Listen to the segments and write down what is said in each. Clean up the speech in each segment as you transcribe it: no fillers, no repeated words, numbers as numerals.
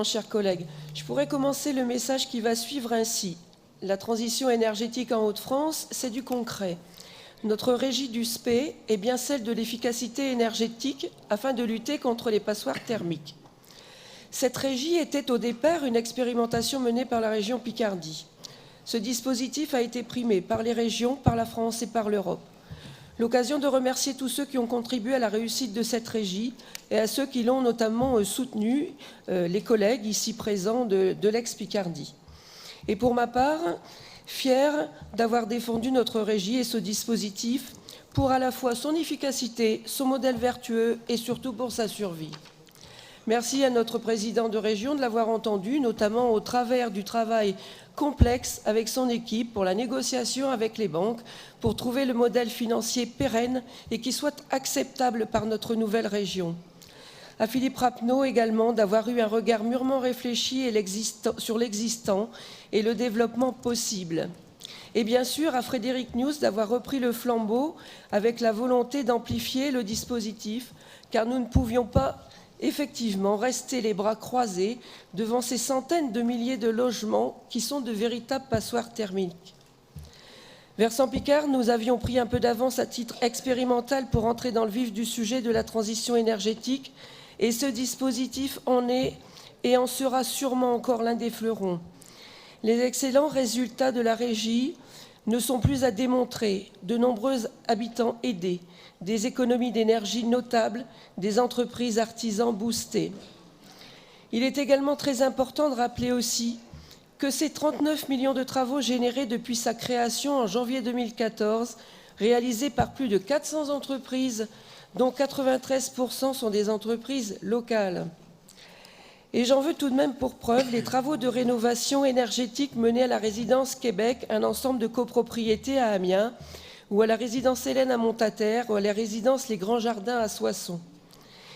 Chers collègues, je pourrais commencer le message qui va suivre ainsi. La transition énergétique en Hauts-de-France, c'est du concret. Notre régie du SPE est bien celle de l'efficacité énergétique afin de lutter contre les passoires thermiques. Cette régie était au départ une expérimentation menée par la région Picardie. Ce dispositif a été primé par les régions, par la France et par l'Europe. L'occasion de remercier tous ceux qui ont contribué à la réussite de cette régie et à ceux qui l'ont notamment soutenu, les collègues ici présents de l'ex-Picardie. Et pour ma part, fière d'avoir défendu notre régie et ce dispositif pour à la fois son efficacité, son modèle vertueux et surtout pour sa survie. Merci à notre président de région de l'avoir entendu, notamment au travers du travail complexe avec son équipe pour la négociation avec les banques, pour trouver le modèle financier pérenne et qui soit acceptable par notre nouvelle région. À Philippe Rappeneau également d'avoir eu un regard mûrement réfléchi sur l'existant et le développement possible. Et bien sûr à Frédéric News d'avoir repris le flambeau avec la volonté d'amplifier le dispositif, car nous ne pouvions pas effectivement rester les bras croisés devant ces centaines de milliers de logements qui sont de véritables passoires thermiques. Versant Picard, nous avions pris un peu d'avance à titre expérimental pour entrer dans le vif du sujet de la transition énergétique et ce dispositif en est et en sera sûrement encore l'un des fleurons. Les excellents résultats de la régie ne sont plus à démontrer. De nombreux habitants aidés, des économies d'énergie notables, des entreprises artisans boostés. Il est également très important de rappeler aussi que ces 39 millions de travaux générés depuis sa création en janvier 2014, réalisés par plus de 400 entreprises, dont 93% sont des entreprises locales. Et j'en veux tout de même pour preuve les travaux de rénovation énergétique menés à la résidence Québec, un ensemble de copropriétés à Amiens, ou à la résidence Hélène à Montataire, ou à la résidence Les Grands Jardins à Soissons.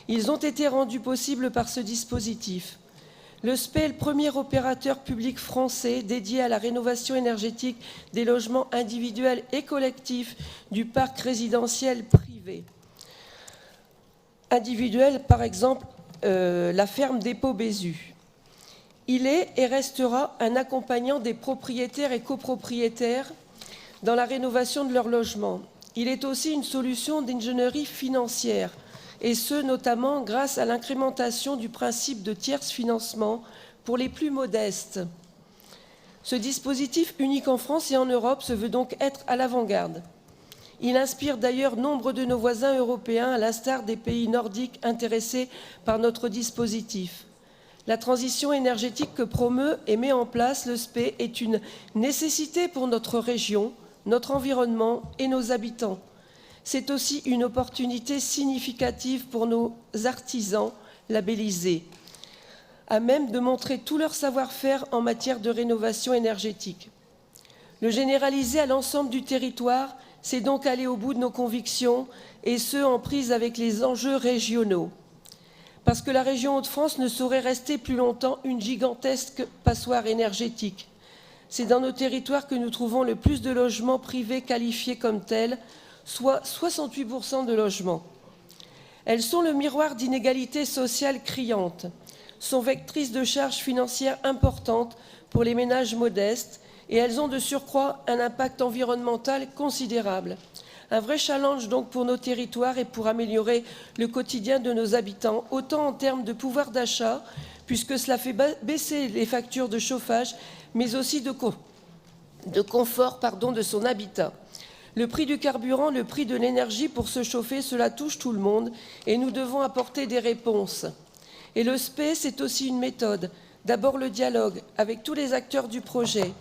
Ils ont été rendus possibles par ce dispositif. Le SPE est le premier opérateur public français dédié à la rénovation énergétique des logements individuels et collectifs du parc résidentiel privé. Individuel, par exemple, la ferme Dépôt Bézu. Il est et restera un accompagnant des propriétaires et copropriétaires dans la rénovation de leur logement. Il est aussi une solution d'ingénierie financière, et ce, notamment grâce à l'incrémentation du principe de tierce financement pour les plus modestes. Ce dispositif unique en France et en Europe se veut donc être à l'avant-garde. Il inspire d'ailleurs nombre de nos voisins européens, à l'instar des pays nordiques intéressés par notre dispositif. La transition énergétique que promeut et met en place le SPE est une nécessité pour notre région, notre environnement et nos habitants. C'est aussi une opportunité significative pour nos artisans labellisés, à même de montrer tout leur savoir-faire en matière de rénovation énergétique. Le généraliser à l'ensemble du territoire, c'est donc aller au bout de nos convictions, et ce, en prise avec les enjeux régionaux. Parce que la région Hauts-de-France ne saurait rester plus longtemps une gigantesque passoire énergétique. C'est dans nos territoires que nous trouvons le plus de logements privés qualifiés comme tels, soit 68% de logements. Elles sont le miroir d'inégalités sociales criantes, sont vectrices de charges financières importantes pour les ménages modestes, et elles ont de surcroît un impact environnemental considérable. Un vrai challenge donc pour nos territoires et pour améliorer le quotidien de nos habitants, autant en termes de pouvoir d'achat, puisque cela fait baisser les factures de chauffage, mais aussi de confort de son habitat. Le prix du carburant, le prix de l'énergie pour se chauffer, cela touche tout le monde et nous devons apporter des réponses. Et le SPE, c'est aussi une méthode. D'abord le dialogue avec tous les acteurs du projet.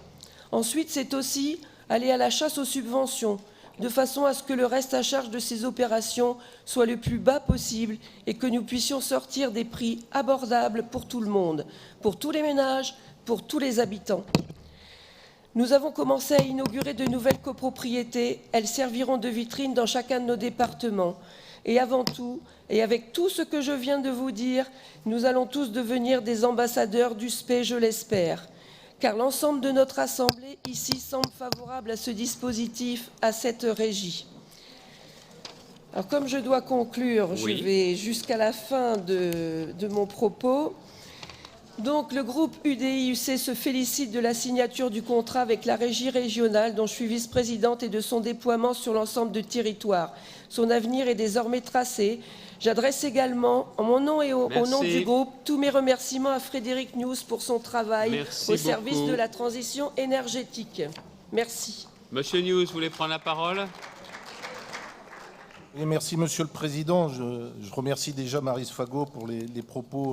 Ensuite, c'est aussi aller à la chasse aux subventions, de façon à ce que le reste à charge de ces opérations soit le plus bas possible et que nous puissions sortir des prix abordables pour tout le monde, pour tous les ménages, pour tous les habitants. Nous avons commencé à inaugurer de nouvelles copropriétés. Elles serviront de vitrine dans chacun de nos départements. Et avant tout, et avec tout ce que je viens de vous dire, nous allons tous devenir des ambassadeurs du SPE, je l'espère. Car l'ensemble de notre Assemblée ici semble favorable à ce dispositif, à cette régie. Alors comme je dois conclure, je vais jusqu'à la fin de mon propos. Donc, le groupe UDI-UC se félicite de la signature du contrat avec la régie régionale, dont je suis vice-présidente, et de son déploiement sur l'ensemble du territoire. Son avenir est désormais tracé. J'adresse également, en mon nom et au nom du groupe, tous mes remerciements à Frédéric News pour son travail au service de la transition énergétique. Merci. Monsieur News, vous voulez prendre la parole? Oui, merci, Monsieur le Président. Je remercie déjà Maryse Fagot pour les propos